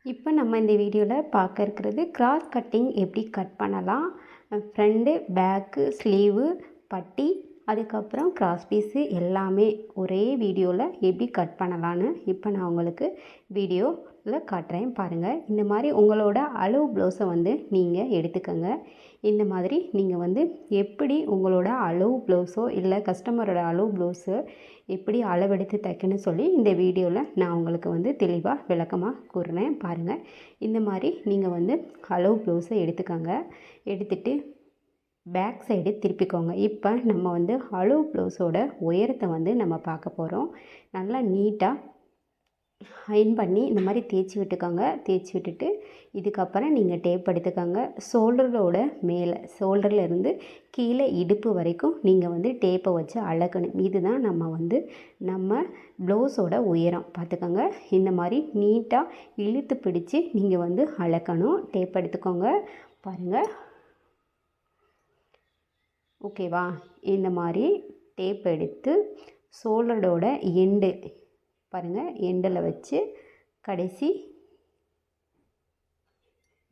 இப்போ நம்ம இந்த வீடியோவில் பார்க்க இருக்கிறது கிராஸ் கட்டிங் எப்படி கட் பண்ணலாம். ஃப்ரண்ட்டு, பேக்கு, ஸ்லீவு, பட்டி, அதுக்கப்புறம் கிராஸ் பீஸு எல்லாமே ஒரே வீடியோவில் எப்படி கட் பண்ணலான்னு இப்போ நான் உங்களுக்கு வீடியோவில் காட்டுறேன் பாருங்கள். இந்த மாதிரி உங்களோட அளவு ப்ளவுஸை வந்து நீங்கள் எடுத்துக்கோங்க. இந்த மாதிரி நீங்கள் வந்து எப்படி உங்களோட அளவு ப்ளவுஸோ இல்லை கஸ்டமரோட அளவு ப்ளவுஸோ எப்படி அளவெடுத்து தைக்கணும்னு சொல்லி இந்த வீடியோவில் நான் உங்களுக்கு வந்து தெளிவாக விளக்கமாக கூறுறேன் பாருங்கள். இந்த மாதிரி நீங்கள் வந்து அளவு ப்ளவுஸை எடுத்துக்கோங்க. எடுத்துகிட்டு பேக் சைடு திருப்பிக்கோங்க. இப்போ நம்ம வந்து அளவு ப்ளவுஸோட உயரத்தை வந்து நம்ம பார்க்க போகிறோம். நல்லா நீட்டாக அயன் பண்ணி இந்த மாதிரி தேய்ச்சி விட்டுக்கோங்க. தேய்ச்சி விட்டுட்டு இதுக்கப்புறம் நீங்கள் டேப் எடுத்துக்கோங்க. ஷோல்டரோட மேலே ஷோல்டரில் இருந்து கீழே இடுப்பு வரைக்கும் நீங்கள் வந்து டேப்பை வச்சு அளக்கணும். இதுதான் நம்ம ப்ளவுஸோட உயரம் பார்த்துக்கோங்க. இந்த மாதிரி நீட்டாக இழுத்து பிடிச்சி நீங்கள் வந்து அளக்கணும். டேப் எடுத்துக்கோங்க பாருங்கள். ஓகேவா? இந்த மாதிரி டேப் எடுத்து ஷோல்டரோட எண்டு பாருங்கள், எண்டில் வச்சு கடைசி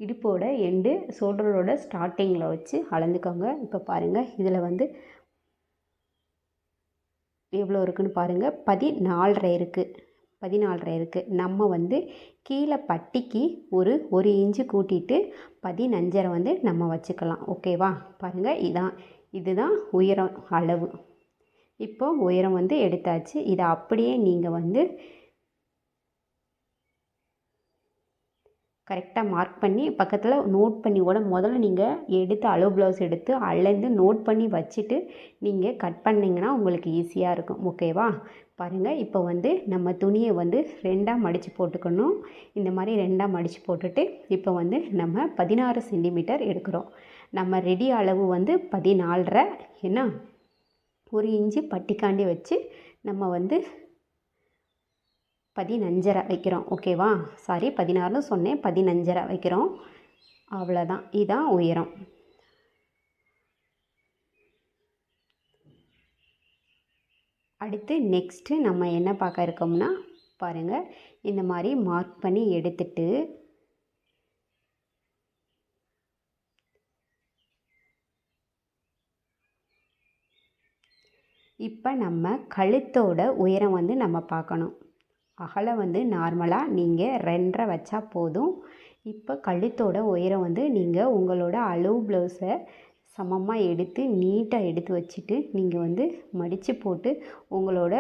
இடுப்போட எண்டு ஷோல்டரோட ஸ்டார்டிங்கில் வச்சு அளந்துக்கோங்க. இப்போ பாருங்கள், இதில் வந்து எவ்வளோ இருக்குதுன்னு பாருங்கள். 14.5 இருக்குது. 14.5 இருக்குது. நம்ம வந்து கீழே பட்டிக்கு ஒரு இன்ச்சு கூட்டிட்டு 15.5 வந்து நம்ம வச்சுக்கலாம். ஓகேவா? பாருங்கள், இதுதான் உயரம் அளவு. இப்போ உயரம் வந்து எடுத்தாச்சு. இதை அப்படியே நீங்கள் வந்து கரெக்டாக மார்க் பண்ணி பக்கத்தில் நோட் பண்ணி கூட முதல்ல நீங்கள் எடுத்து அளவு ப்ளவுஸ் எடுத்து அளந்து நோட் பண்ணி வச்சுட்டு நீங்கள் கட் பண்ணிங்கன்னா உங்களுக்கு ஈஸியாக இருக்கும். ஓகேவா? பாருங்கள், இப்போ வந்து நம்ம துணியை வந்து 2ஆக மடித்து போட்டுக்கணும். இந்த மாதிரி 2ஆக மடித்து போட்டுட்டு இப்போ வந்து நம்ம 16 சென்டிமீட்டர் எடுக்கிறோம். நம்ம ரெடி அளவு வந்து 14.5. என்ன, ஒரு இன்ச்சு பட்டிக்காண்டி வச்சு நம்ம வந்து 15.5 வைக்கிறோம். ஓகேவா? சாரி, 16 சொன்னேன், 15.5 வைக்கிறோம். அவ்வளோதான். இதுதான் உயரம். அடுத்து நெக்ஸ்ட்டு நம்ம என்ன பார்க்க இருக்கோம்னா பாருங்கள், இந்த மாதிரி மார்க் பண்ணி எடுத்துட்டு இப்போ நம்ம கழுத்தோட உயரம் வந்து நம்ம பார்க்கணும். அகலம் வந்து நார்மலாக நீங்கள் 2.5 வச்சா போதும். இப்போ கழுத்தோட உயரம் வந்து நீங்கள் உங்களோட அளவு ப்ளவுஸை சமமாக எடுத்து நீட்டாக எடுத்து வச்சுட்டு நீங்கள் வந்து மடித்து போட்டு உங்களோட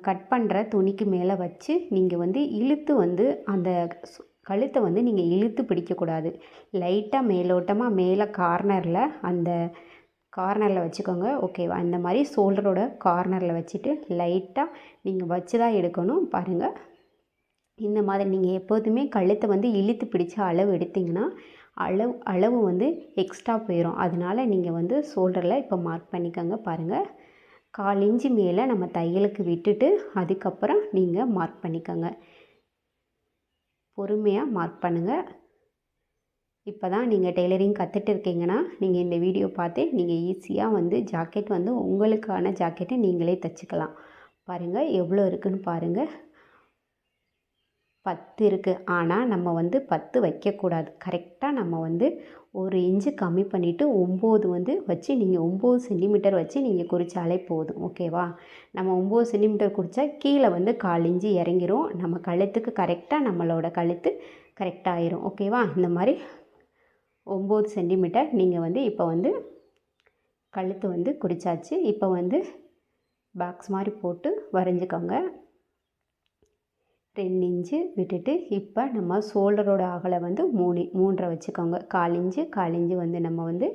கட் பண்ணுற துணிக்கு மேலே வச்சு நீங்கள் வந்து இழுத்து வந்து அந்த கழுத்தை வந்து நீங்கள் இழுத்து பிடிக்கக்கூடாது. லைட்டாக மேலோட்டமாக மேலே கார்னரில் வச்சுக்கோங்க. ஓகேவா? இந்த மாதிரி ஷோல்டரோட கார்னரில் வச்சுட்டு லைட்டாக நீங்கள் வச்சு தான் எடுக்கணும். பாருங்கள், இந்த மாதிரி நீங்கள் எப்போதுமே கழுத்தை வந்து இழுத்து பிடிச்ச அளவு எடுத்திங்கன்னா அளவு வந்து எக்ஸ்ட்ரா போயிடும். அதனால் நீங்கள் வந்து ஷோல்டரில் இப்போ மார்க் பண்ணிக்கோங்க. பாருங்கள், 1/4 இன்ச்சு மேலே நம்ம தையலுக்கு விட்டுட்டு அதுக்கப்புறம் நீங்கள் மார்க் பண்ணிக்கோங்க. பொறுமையாக மார்க் பண்ணுங்கள். இப்போ தான் நீங்கள் டெய்லரிங் கற்றுட்டு இருக்கீங்கன்னா நீங்கள் இந்த வீடியோ பார்த்து நீங்கள் ஈஸியாக வந்து ஜாக்கெட் வந்து உங்களுக்கான ஜாக்கெட்டை நீங்களே தைச்சிக்கலாம். பாருங்கள், எவ்வளோ இருக்குதுன்னு பாருங்கள். 10 இருக்குது. ஆனால் நம்ம வந்து 10 வைக்கக்கூடாது. கரெக்டாக நம்ம வந்து 1 இன்ச்சு கம்மி பண்ணிவிட்டு 9 வந்து வச்சு நீங்கள் 9 சென்டிமீட்டர் வச்சு நீங்கள் குறித்தாலே போதும். ஓகேவா? நம்ம 9 சென்டிமீட்டர் குறித்தா கீழே வந்து 1/4 இன்ச்சு இறங்கிரும். நம்ம கழுத்துக்கு கரெக்டாக நம்மளோட கழுத்து கரெக்டாக ஆயிரும். ஓகேவா? இந்த மாதிரி 9 சென்டிமீட்டர் நீங்கள் வந்து இப்போ வந்து கழுத்து வந்து குறிச்சாச்சு. இப்போ வந்து பாக்ஸ் மாதிரி போட்டு வரைஞ்சிக்கோங்க. 2 இன்ச்சு விட்டுட்டு இப்போ நம்ம ஷோல்டரோட அகலம் வந்து 3.5 வச்சுக்கோங்க. 1/4 இன்ச்சு வந்து நம்ம வந்து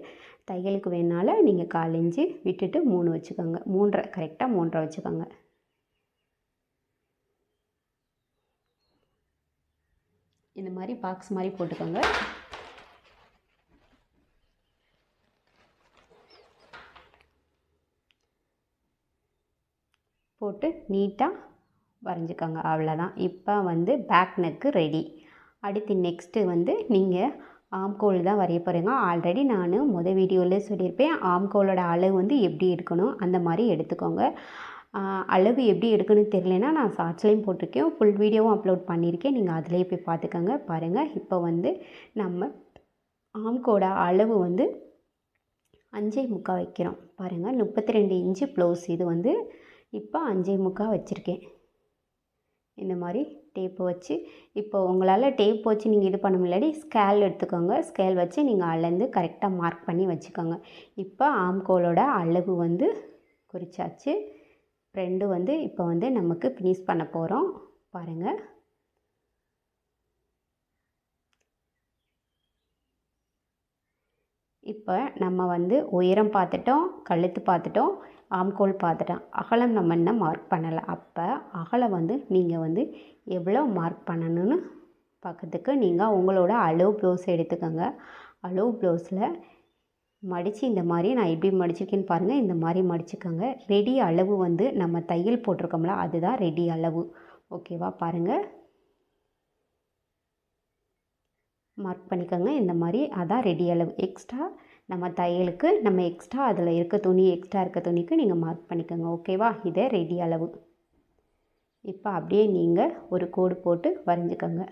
தையலுக்கு வேணாலும் நீங்கள் 1/4 இன்ச்சு விட்டுட்டு 3 வச்சுக்கோங்க. 3.5 கரெக்டாக 3.5 வச்சுக்கோங்க. இந்த மாதிரி பாக்ஸ் மாதிரி போட்டுக்கோங்க. போட்டு நீட்டாக வரைஞ்சிக்கோங்க. அவ்வளோதான். இப்போ வந்து பேக் நெக்கு ரெடி. அடுத்து நெக்ஸ்ட்டு வந்து நீங்கள் ஆம்கோல் தான் வரைய போகிறீங்க. ஆல்ரெடி நான் வீடியோவில் சொல்லியிருப்பேன் ஆம்கோலோட அளவு வந்து எப்படி இருக்கணும் அந்த மாதிரி எடுத்துக்கோங்க. அளவு எப்படி எடுக்கணும்னு தெரியலனா நான் ஷார்ட்ஸ்லேயும் போட்டிருக்கேன், ஃபுல் வீடியோவும் அப்லோட் பண்ணியிருக்கேன், நீங்கள் அதிலேயே போய் பார்த்துக்கோங்க. பாருங்கள், இப்போ வந்து நம்ம ஆம்கோட அளவு வந்து 5.25 வைக்கிறோம். பாருங்கள், 32 இன்ச்சு ப்ளவுஸ். இது வந்து இப்போ 5.25 வச்சுருக்கேன். இந்த மாதிரி டேப்பு வச்சு, இப்போ உங்களால் டேப் வச்சு நீங்கள் இது பண்ண முடியலாடி ஸ்கேல் எடுத்துக்கோங்க. ஸ்கேல் வச்சு நீங்கள் அளந்து கரெக்டாக மார்க் பண்ணி வச்சுக்கோங்க. இப்போ ஆம்கோலோட அளவு வந்து குறிச்சாச்சு. ஃப்ரெண்டு வந்து இப்போ வந்து நமக்கு ஃபினிஷ் பண்ண போகிறோம். பாருங்கள், இப்போ நம்ம வந்து உயரம் பார்த்துட்டோம், கழுத்து பார்த்துட்டோம், ஆம்கோல் பார்த்துட்டோம். அகலம் நம்ம இன்னும் மார்க் பண்ணலை. அப்போ அகலம் வந்து நீங்கள் வந்து எவ்வளோ மார்க் பண்ணணும்னு பார்க்கறதுக்கு நீங்கள் உங்களோட அளவு ப்ளவுஸ் எடுத்துக்கோங்க. அளவு ப்ளவுஸில் மடித்து இந்த மாதிரி நான் எப்படி மடிச்சிருக்கேன்னு பாருங்கள். இந்த மாதிரி மடிச்சுக்கோங்க. ரெடி அளவு வந்து நம்ம தையல் போட்டிருக்கோம்ல, அதுதான் ரெடி அளவு. ஓகேவா? பாருங்கள், மார்க் பண்ணிக்கோங்க. இந்த மாதிரி அதான் ரெடி அளவு. எக்ஸ்ட்ரா நம்ம தையலுக்கு நம்ம எக்ஸ்ட்ரா அதில் இருக்க துணி, எக்ஸ்ட்ரா இருக்க துணிக்கு நீங்கள் மார்க் பண்ணிக்கோங்க. ஓகேவா? இதே ரெடி அளவு. இப்போ அப்படியே நீங்கள் ஒரு கோடு போட்டு வரைஞ்சிக்கோங்க.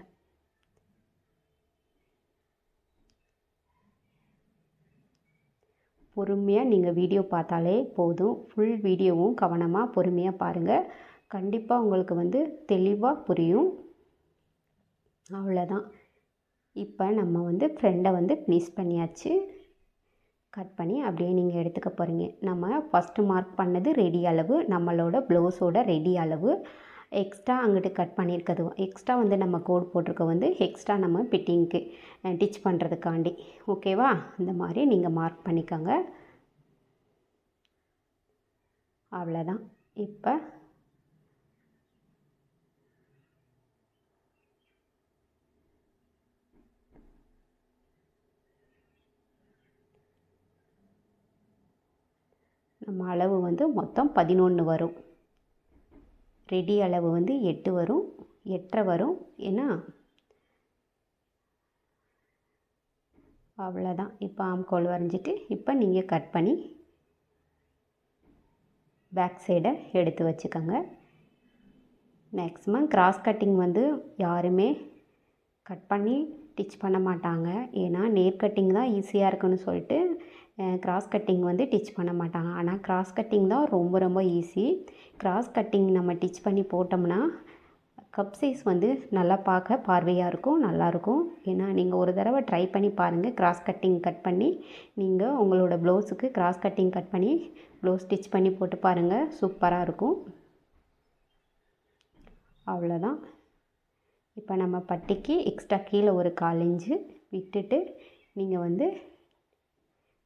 பொறுமையாக நீங்கள் வீடியோ பார்த்தாலே போதும். ஃபுல் வீடியோவும் கவனமாக பொறுமையாக பாருங்கள். கண்டிப்பாக உங்களுக்கு வந்து தெளிவாக புரியும். அவ்வளோதான். இப்போ நம்ம வந்து ஃப்ரெண்டை வந்து ஃபினிஷ் பண்ணியாச்சு. கட் பண்ணி அப்படியே நீங்கள் எடுத்துக்க போகிறீங்க. நம்ம ஃபஸ்ட்டு மார்க் பண்ணது ரெடி அளவு, நம்மளோட ப்ளவுஸோட ரெடி அளவு. எக்ஸ்ட்ரா அங்கிட்டு கட் பண்ணியிருக்கிறது, எக்ஸ்ட்ரா வந்து நம்ம கோடு போட்டிருக்க வந்து எக்ஸ்ட்ரா நம்ம ஃபிட்டிங்க்கு டிச் பண்ணுறதுக்காண்டி. ஓகேவா? இந்த மாதிரி நீங்கள் மார்க் பண்ணிக்கோங்க. அவ்வளோதான். இப்போ நம்ம அளவு வந்து மொத்தம் 11 வரும். ரெடி அளவு வந்து 8 வரும், 8.5 வரும். ஏன்னா அவ்வளோதான். இப்போ ஆம்கோல் வரைஞ்சிட்டு இப்போ நீங்கள் கட் பண்ணி பேக் சைடை எடுத்து வச்சுக்கோங்க. மேக்ஸிமம் கிராஸ் கட்டிங் வந்து யாருமே கட் பண்ணி டிச் பண்ண மாட்டாங்க. ஏன்னா நேர் கட்டிங் தான் ஈஸியாக இருக்குன்னு சொல்லிட்டு கிராஸ் கட்டிங் வந்து டிச் பண்ண மாட்டாங்க. ஆனால் கிராஸ் கட்டிங் தான் ரொம்ப ரொம்ப ஈஸி. கிராஸ் கட்டிங் நம்ம டிச் பண்ணி போட்டோம்னா கப் சைஸ் வந்து நல்லா பார்க்க பார்வையாக இருக்கும், நல்லாயிருக்கும். ஏன்னா நீங்கள் ஒரு தடவை ட்ரை பண்ணி பாருங்கள். கிராஸ் கட்டிங் கட் பண்ணி நீங்கள் உங்களோட ப்ளவுஸுக்கு கிராஸ் கட்டிங் கட் பண்ணி ப்ளவுஸ் ஸ்டிச் பண்ணி போட்டு பாருங்கள், சூப்பராக இருக்கும். அவ்வளோதான். இப்போ நம்ம பட்டிக்கு எக்ஸ்ட்ரா கீழே ஒரு 1/4 இன்ச்சு விட்டுட்டு நீங்கள் வந்து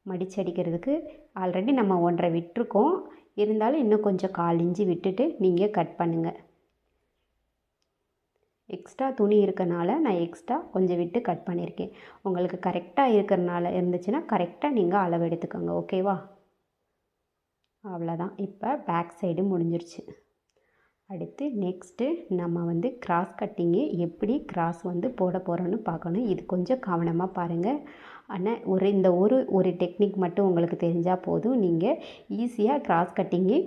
மடிச்சடிக்கிறதுக்கு ஆல்ரெடி நம்ம 1.5 விட்டுருக்கோம். இருந்தாலும் இன்னும் கொஞ்சம் 1/4 இன்ச்சு விட்டுட்டு நீங்கள் கட் பண்ணுங்கள். எக்ஸ்ட்ரா துணி இருக்கனால நான் எக்ஸ்ட்ரா கொஞ்சம் விட்டு கட் பண்ணியிருக்கேன். உங்களுக்கு கரெக்டாக இருக்கிறனால இருந்துச்சுன்னா கரெக்டாக நீங்கள் அளவு எடுத்துக்கோங்க. ஓகேவா? அவ்வளோதான். இப்போ பேக் சைடு முடிஞ்சிருச்சு. அடுத்து நெக்ஸ்ட்டு நம்ம வந்து கிராஸ் கட்டிங்கு எப்படி கிராஸ் வந்து போட போகிறோன்னு பார்க்கணும். இது கொஞ்சம் கவனமாக பாருங்கள். ஆனால் இந்த ஒரு டெக்னிக் மட்டும் உங்களுக்கு தெரிஞ்சால் போதும், நீங்கள் ஈஸியாக கிராஸ் கட்டிங்கு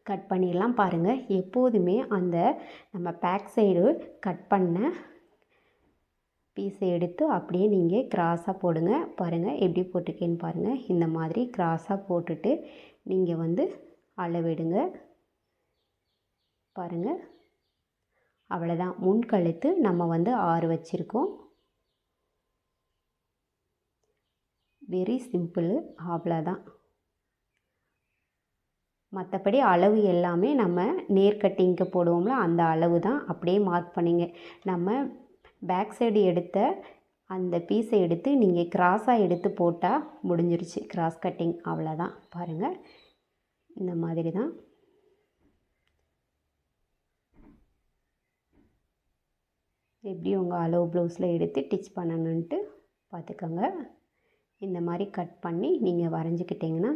கட் பண்ணிடலாம். பாருங்கள், எப்போதுமே அந்த நம்ம பேக் சைடு கட் பண்ண பீஸை எடுத்து அப்படியே நீங்கள் கிராஸாக போடுங்க. பாருங்கள் எப்படி போட்டிருக்கேன்னு பாருங்கள். இந்த மாதிரி கிராஸாக போட்டுட்டு நீங்கள் வந்து அளவெடுங்க. பாருங்கள், அவ்வளோதான். முன்கழுத்து நம்ம வந்து 6 வச்சுருக்கோம். Very simple. அவ்வளோதான். மற்றபடி அளவு எல்லாமே நம்ம நேர் கட்டிங்க்கு போடுவோம்ல, அந்த அளவு தான் அப்படியே மார்க் பண்ணிங்க. நம்ம பேக் சைடு எடுத்த அந்த பீஸை எடுத்து நீங்கள் கிராஸாக எடுத்து போட்டால் முடிஞ்சிருச்சு கிராஸ் கட்டிங். அவ்வளோதான். பாருங்கள், இந்த மாதிரி தான். எப்படி உங்கள் அளவு ப்ளவுஸில் எடுத்து டிச் பண்ணணுன்ட்டு பார்த்துக்கோங்க. இந்த மாதிரி கட் பண்ணி நீங்கள் வரைஞ்சிக்கிட்டிங்கன்னா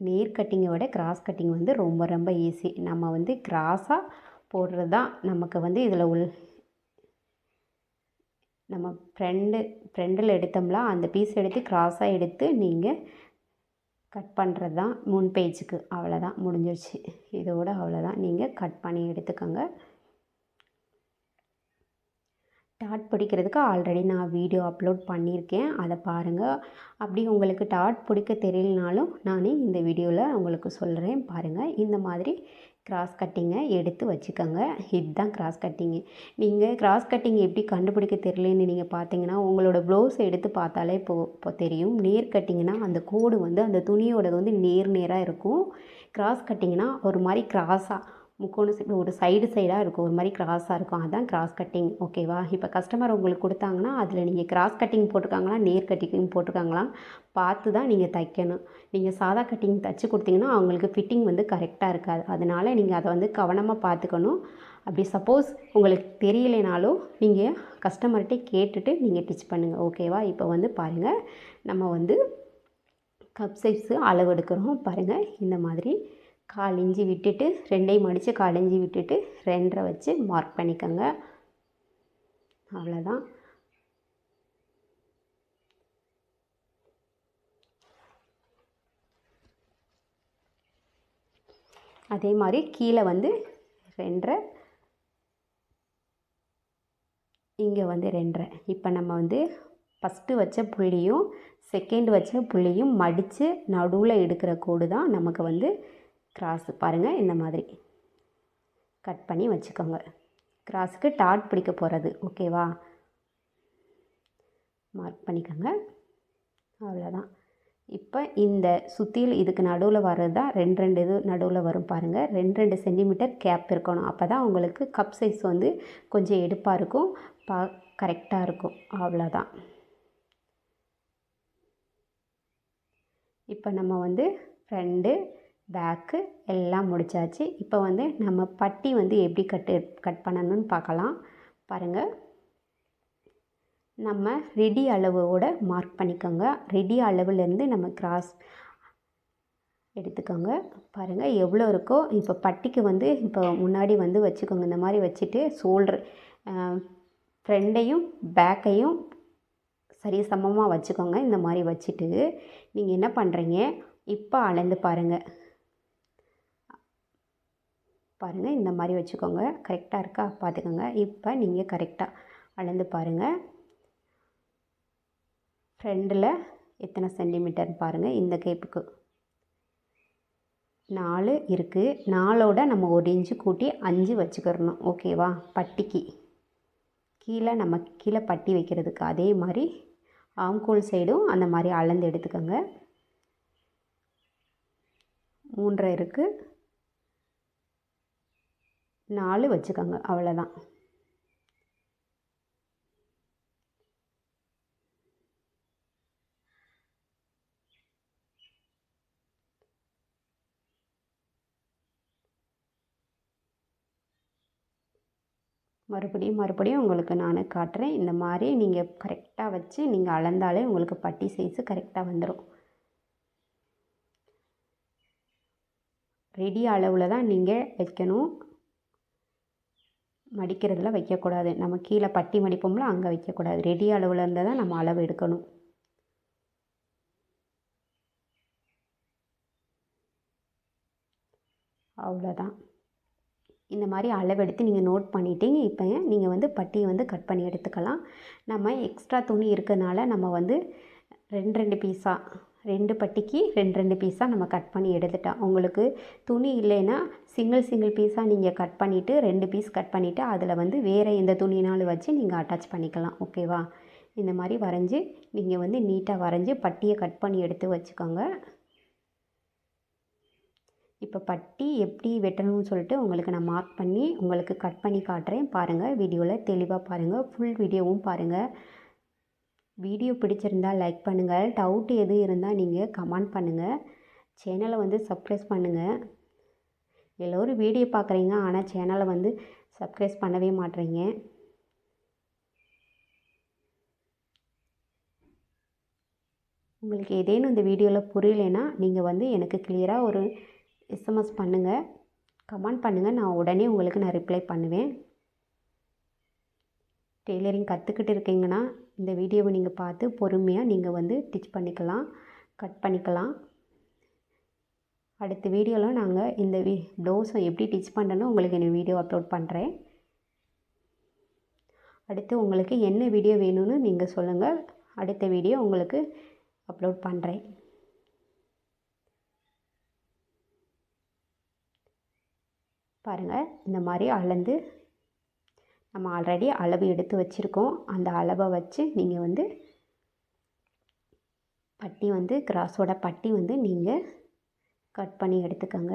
நேர் கட்டிங்கை விட கிராஸ் கட்டிங் வந்து ரொம்ப ரொம்ப ஈஸி. நம்ம வந்து கிராஸாக போடுறது தான் நமக்கு வந்து இதில் நம்ம ஃப்ரெண்டில் எடுத்தோம்ல அந்த பீஸ் எடுத்து கிராஸாக எடுத்து நீங்கள் கட் பண்ணுறது தான் முன் பேஜுக்கு. அவ்வளோதான், முடிஞ்சிருச்சு. இதோட அவ்வளோதான். நீங்கள் கட் பண்ணி எடுத்துக்கோங்க. டாட் பிடிக்கிறதுக்கு ஆல்ரெடி நான் வீடியோ அப்லோட் பண்ணியிருக்கேன், அதை பாருங்கள். அப்படி உங்களுக்கு டாட் பிடிக்க தெரியலனாலும் நானே இந்த வீடியோவில் உங்களுக்கு சொல்கிறேன் பாருங்கள். இந்த மாதிரி கிராஸ் கட்டிங்கை எடுத்து வச்சுக்கோங்க. இதுதான் கிராஸ் கட்டிங்கு. நீங்கள் கிராஸ் கட்டிங் எப்படி கண்டுபிடிக்க தெரியலன்னு நீங்கள் பார்த்தீங்கன்னா, உங்களோட ப்ளவுஸை எடுத்து பார்த்தாலே இப்போ தெரியும். நேர் கட்டிங்னா அந்த கோடு வந்து அந்த துணியோடது வந்து நேராக இருக்கும். கிராஸ் கட்டிங்னா ஒரு மாதிரி கிராஸாக முக்கோணம் ஒரு சைடாக இருக்கும், ஒரு மாதிரி கிராஸாக இருக்கும். அதுதான் கிராஸ் கட்டிங். ஓகேவா? இப்போ கஸ்டமர் உங்களுக்கு கொடுத்தாங்கன்னா அதில் நீங்கள் கிராஸ் கட்டிங் போட்டிருக்காங்களா நேர் கட்டிங் போட்டிருக்காங்களா பார்த்து தான் நீங்கள் தைக்கணும். நீங்கள் சாதா கட்டிங் தைச்சி கொடுத்தீங்கன்னா அவங்களுக்கு ஃபிட்டிங் வந்து கரெக்டாக இருக்காது. அதனால் நீங்கள் அதை வந்து கவனமாக பார்த்துக்கணும். அப்படி சப்போஸ் உங்களுக்கு தெரியலைனாலும் நீங்கள் கஸ்டமர்கிட்ட கேட்டுட்டு நீங்கள் ஸ்டிச் பண்ணுங்கள். ஓகேவா? இப்போ வந்து பாருங்கள், நம்ம வந்து கப் சைஸு அளவு எடுக்கிறோம். பாருங்கள், இந்த மாதிரி 1/4 இன்ச்சு விட்டுட்டு 2ஐயும் மடித்து 1/4 இன்ச்சு விட்டுட்டு 2.5 வச்சு மார்க் பண்ணிக்கோங்க. அவ்வளோதான். அதே மாதிரி கீழே வந்து 2.5, இங்கே வந்து 2.5. இப்போ நம்ம வந்து ஃபஸ்ட்டு வச்ச புள்ளியும் செகண்ட் வச்ச புள்ளியும் மடித்து நடுவில் எடுக்கிற கோடு தான் நமக்கு வந்து கிராஸு. பாருங்கள், இந்த மாதிரி கட் பண்ணி வச்சுக்கோங்க. கிராஸுக்கு டாட் பிடிக்க போகிறது. ஓகேவா? மார்க் பண்ணிக்கோங்க. அவ்வளோதான். இப்போ இந்த சுற்றியில் இதுக்கு நடுவில் வர்றது தான் 2 இது நடுவில் வரும். பாருங்கள், 2 சென்டிமீட்டர் கேப் இருக்கணும். அப்போ தான் உங்களுக்கு கப் சைஸ் வந்து கொஞ்சம் எடுப்பாக இருக்கும், கரெக்டாக இருக்கும். அவ்வளோதான். இப்போ நம்ம வந்து ஃப்ரண்ட்டு பேக்கு எல்லாம் முடித்தாச்சு. இப்போ வந்து நம்ம பட்டி வந்து எப்படி கட் பண்ணணும்னு பார்க்கலாம். பாருங்கள், நம்ம ரெடி அளவோட மார்க் பண்ணிக்கோங்க. ரெடி அளவுலேருந்து நம்ம கிராஸ் எடுத்துக்கோங்க. பாருங்கள் எவ்வளோ இருக்கோ. இப்போ பட்டிக்கு வந்து இப்போ முன்னாடி வந்து வச்சுக்கோங்க. இந்த மாதிரி வச்சுட்டு ஷோல்டர் ஃப்ரண்ட்டையும் பேக்கையும் சரி சமமாக வச்சுக்கோங்க. இந்த மாதிரி வச்சுட்டு நீங்கள் என்ன பண்ணுறீங்க, இப்போ அளந்து பாருங்கள். இந்த மாதிரி வச்சுக்கோங்க. கரெக்டாக இருக்கா பார்த்துக்கோங்க. இப்போ நீங்கள் கரெக்டாக அளந்து பாருங்கள். ஃப்ரண்டில் எத்தனை சென்டிமீட்டர் பாருங்கள். இந்த கேப்புக்கு 4 இருக்குது. 4ஓட நம்ம 1 இன்ச்சு கூட்டி 5 வச்சுக்கிறணும். ஓகேவா? பட்டிக்கு கீழே நம்ம கீழே பட்டி வைக்கிறதுக்கு அதே மாதிரி ஆம்கோல் சைடும் அந்த மாதிரி அளந்து எடுத்துக்கோங்க. 3.5 இருக்குது, 4 வச்சுக்கோங்க. அவ்வளோதான். மறுபடியும் உங்களுக்கு நான் காட்டுறேன். இந்த மாதிரி நீங்கள் கரெக்டாக வச்சு நீங்கள் அளந்தாலே உங்களுக்கு பட்டி சைஸு கரெக்டாக வந்துடும். ரெடி அளவில் தான் நீங்கள் வைக்கணும். மடிக்கிறதுல வைக்கக்கூடாது. நம்ம கீழே பட்டி மடிப்போம்ல அங்கே வைக்கக்கூடாது. ரெடி அளவில் இருந்தால் தான் நம்ம அளவு எடுக்கணும். அவ்வளோதான். இந்த மாதிரி அளவெடுத்து நீங்கள் நோட் பண்ணிட்டீங்க. இப்போ நீங்கள் வந்து பட்டியை வந்து கட் பண்ணி எடுத்துக்கலாம். நம்ம எக்ஸ்ட்ரா துணி இருக்கனால நம்ம வந்து 2 பீஸாக 2 பட்டிக்கு 2 பீஸாக நம்ம கட் பண்ணி எடுத்துட்டோம். உங்களுக்கு துணி இல்லைன்னா சிங்கிள் பீஸாக நீங்கள் கட் பண்ணிவிட்டு 2 பீஸ் கட் பண்ணிவிட்டு அதில் வந்து வேறு எந்த துணினாலும் வச்சு நீங்கள் அட்டாச் பண்ணிக்கலாம். ஓகேவா? இந்த மாதிரி வரைஞ்சி நீங்கள் வந்து நீட்டாக வரைஞ்சி பட்டியை கட் பண்ணி எடுத்து வச்சுக்கோங்க. இப்போ பட்டி எப்படி வெட்டணும்னு சொல்லிட்டு உங்களுக்கு நான் மார்க் பண்ணி உங்களுக்கு கட் பண்ணி காட்டுறேன். பாருங்கள், வீடியோவில் தெளிவாக பாருங்கள். ஃபுல் வீடியோவும் பாருங்கள். வீடியோ பிடிச்சிருந்தால் லைக் பண்ணுங்கள். டவுட் எது இருந்தால் நீங்கள் கமெண்ட் பண்ணுங்கள். சேனலை வந்து சப்ஸ்கிரைப் பண்ணுங்கள். எல்லோரும் வீடியோ பார்க்குறீங்க, ஆனால் சேனலை வந்து சப்ஸ்கிரைப் பண்ணவே மாட்டேறீங்க. உங்களுக்கு ஏதேனும் இந்த வீடியோவில் புரியலைன்னா நீங்கள் வந்து எனக்கு கிளியராக ஒரு SMS பண்ணுங்கள், கமெண்ட் பண்ணுங்கள். நான் உடனே உங்களுக்கு நான் ரிப்ளை பண்ணுவேன். டெய்லரிங் கற்றுக்கிட்டு இருக்கீங்கன்னா இந்த வீடியோவை நீங்கள் பார்த்து பொறுமையாக நீங்கள் வந்து ஸ்டிச் பண்ணிக்கலாம், கட் பண்ணிக்கலாம். அடுத்த வீடியோவில் நாங்கள் இந்த ப்ளவுஸை எப்படி டிச் பண்ணுறேன்னு உங்களுக்கு இந்த வீடியோ அப்லோட் பண்ணுறேன். அடுத்து உங்களுக்கு என்ன வீடியோ வேணும்னு நீங்கள் சொல்லுங்கள், அடுத்த வீடியோ உங்களுக்கு அப்லோட் பண்ணுறேன். பாருங்கள், இந்த மாதிரி அளந்து நம்ம ஆல்ரெடி அளவு எடுத்து வச்சுருக்கோம். அந்த அளவை வச்சு நீங்கள் வந்து பட்டி வந்து கிராஸோட பட்டி வந்து நீங்கள் கட் பண்ணி எடுத்துக்கோங்க.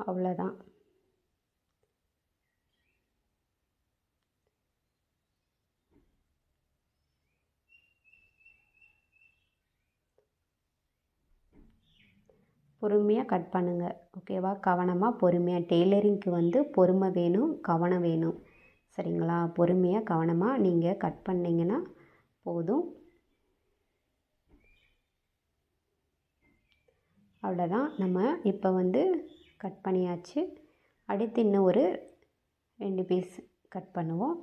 அவ்வளோதான். பொறுமையாக கட் பண்ணுங்கள், ஓகேவா? கவனமாக பொறுமையாக. டெய்லரிங்க்கு வந்து பொறுமை வேணும், கவனம் வேணும், சரிங்களா? பொறுமையாக கவனமாக நீங்கள் கட் பண்ணிங்கன்னா போதும். அவ்வளோதான். நம்ம இப்போ வந்து கட் பண்ணியாச்சு. அடுத்து இன்னும் ஒரு 2 பீஸ் கட் பண்ணுவோம்.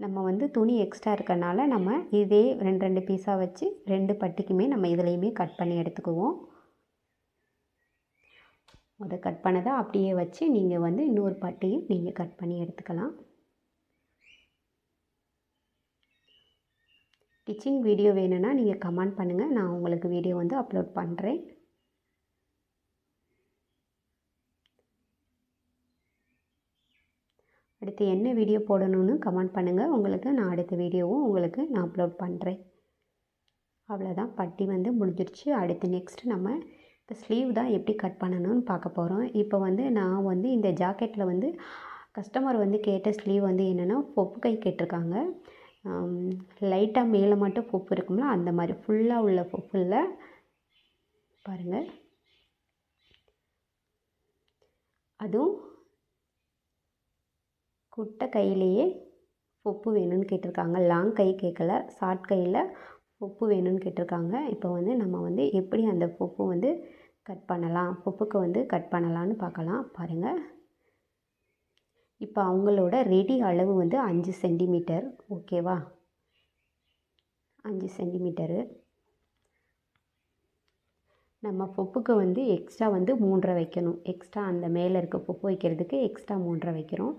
நம்ம வந்து துணி எக்ஸ்ட்ரா இருக்கறனால நம்ம இதே 2 பீஸாக வச்சு 2 பட்டிக்குமே நம்ம இதுலேயுமே கட் பண்ணி எடுத்துக்குவோம். அதை கட் பண்ணதை அப்படியே வச்சு நீங்கள் வந்து இன்னொரு பட்டியும் நீங்கள் கட் பண்ணி எடுத்துக்கலாம். ஸ்டிச்சிங் வீடியோ வேணும்னா நீங்கள் கமெண்ட் பண்ணுங்கள், நான் உங்களுக்கு வீடியோ வந்து அப்லோட் பண்ணுறேன். அடுத்து என்ன வீடியோ போடணும்னு கமெண்ட் பண்ணுங்கள், உங்களுக்கு நான் அடுத்த வீடியோவும் உங்களுக்கு நான் அப்லோட் பண்ணுறேன். அவ்வளோதான், பட்டி வந்து முடிஞ்சிடுச்சு. அடுத்து நெக்ஸ்ட்டு நம்ம இப்போ ஸ்லீவ் தான் எப்படி கட் பண்ணணும்னு பார்க்க போகிறோம். இப்போ வந்து நான் வந்து இந்த ஜாக்கெட்டில் வந்து கஸ்டமர் வந்து கேட்ட ஸ்லீவ் வந்து என்னென்னா பொப்பு கை கேட்டிருக்காங்க. லைட்டாக மேலே மட்டும் பொப்பு இருக்கும்ல, அந்த மாதிரி ஃபுல்லாக உள்ள பொப்பு இல்லை. பாருங்கள், அதுவும் குட்டை கையிலேயே பொப்பு வேணும்னு கேட்டிருக்காங்க. லாங் கை கேட்கல, ஷார்ட் கையில் பொப்பு வேணும்னு கேட்டிருக்காங்க. இப்போ வந்து நம்ம வந்து எப்படி அந்த பொப்பு வந்து கட் பண்ணலாம், பொப்புக்கு வந்து கட் பண்ணலான்னு பார்க்கலாம். பாருங்கள், இப்போ அவங்களோட ரெடி அளவு வந்து 5 சென்டிமீட்டர், ஓகேவா? 5 சென்டிமீட்டரு. நம்ம பொப்புக்கு வந்து எக்ஸ்ட்ரா வந்து 3.5 வைக்கணும். எக்ஸ்ட்ரா அந்த மேலே இருக்க பொப்பு வைக்கிறதுக்கு எக்ஸ்ட்ரா 3.5 வைக்கிறோம்.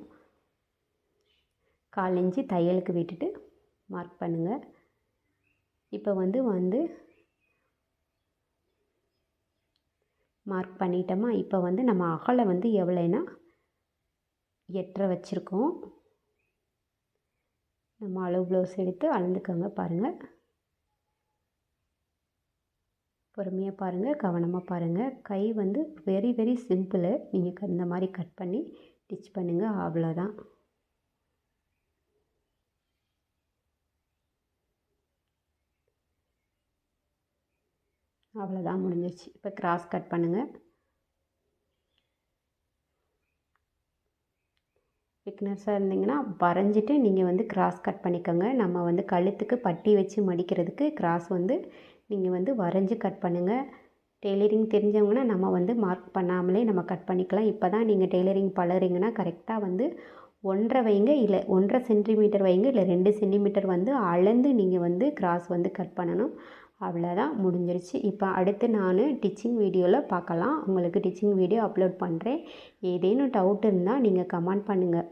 1/4 இன்ச்சு தையலுக்கு விட்டுட்டு மார்க் பண்ணுங்கள். இப்போ வந்து மார்க் பண்ணிட்டோமா? இப்போ வந்து நம்ம அகலம் வந்து எவ்வளோன்னா 8.5 வச்சுருக்கோம். நம்ம அளவு ப்ளவுஸ் எடுத்து அளந்துக்கோங்க. பாருங்கள், பொறுமையாக பாருங்கள், கவனமாக பாருங்கள். கை வந்து வெரி வெரி சிம்பிளு. நீங்கள் இந்த மாதிரி கட் பண்ணி ஸ்டிச் பண்ணுங்கள், அவ்வளோதான். அவ்வளோதான், முடிஞ்சிச்சு. இப்போ கிராஸ் கட் பண்ணுங்கள். பிக்னஸாக இருந்தீங்கன்னா வரைஞ்சிட்டு நீங்கள் வந்து கிராஸ் கட் பண்ணிக்கோங்க. நம்ம வந்து கழுத்துக்கு பட்டி வச்சு மடிக்கிறதுக்கு கிராஸ் வந்து நீங்கள் வந்து வரைஞ்சி கட் பண்ணுங்கள். டெய்லரிங் தெரிஞ்சவங்கன்னா நம்ம வந்து மார்க் பண்ணாமலே நம்ம கட் பண்ணிக்கலாம். இப்போ தான் நீங்கள் டெய்லரிங் பழகிறீங்கன்னா கரெக்டாக வந்து 1.5 வைங்க, இல்லை 1.5 சென்டிமீட்டர் வைங்க, இல்லை 2 சென்டிமீட்டர் வந்து அளந்து நீங்கள் வந்து கிராஸ் வந்து கட் பண்ணணும். அவ்வளோதான், முடிஞ்சிருச்சு. இப்போ அடுத்து நான் டிச்சிங் வீடியோவில் பார்க்கலாம். உங்களுக்கு டிச்சிங் வீடியோ அப்லோட் பண்ணுறேன். ஏதேனும் டவுட் இருந்தால் நீங்கள் கமெண்ட் பண்ணுங்கள்.